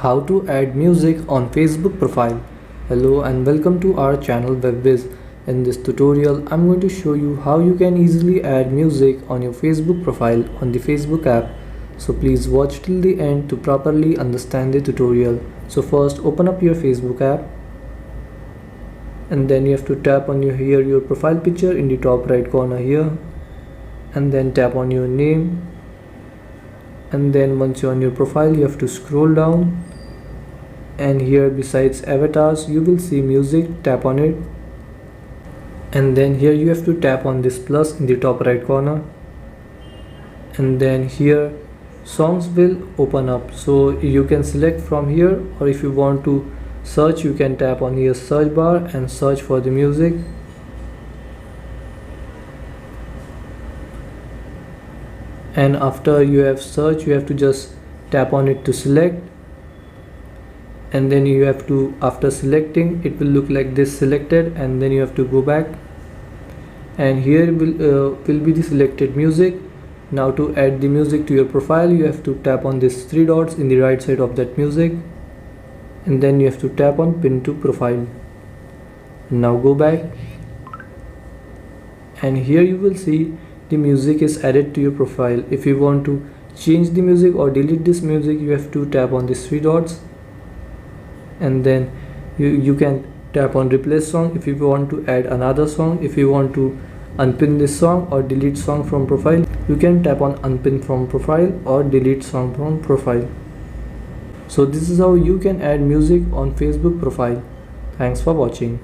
How to add music on Facebook profile. Hello and welcome to our channel Whizz. In this tutorial I'm going to show you how you can easily add music on your Facebook profile on the Facebook app. So please watch till the end to properly understand the tutorial. So first open up your Facebook app and then you have to tap on your profile picture in the top right corner here, and then tap on your name, and then once you're on your profile you have to scroll down, and here besides avatars you will see music. Tap on it, and then here you have to tap on this plus in the top right corner, and then here songs will open up, so you can select from here, or if you want to search you can tap on your search bar and search for the music. And after you have searched you have to just tap on it to select, and then you have to, after selecting it will look like this selected, and then you have to go back, and here will be the selected music. Now to add the music to your profile you have to tap on these three dots in the right side of that music, and then you have to tap on pin to profile. Now go back, and here you will see the music is added to your profile. If you want to change the music or delete this music you have to tap on these three dots, and then you can tap on replace song if you want to add another song. If you want to unpin this song or delete song from profile you can tap on unpin from profile or delete song from profile. So this is how you can add music on Facebook profile. Thanks for watching.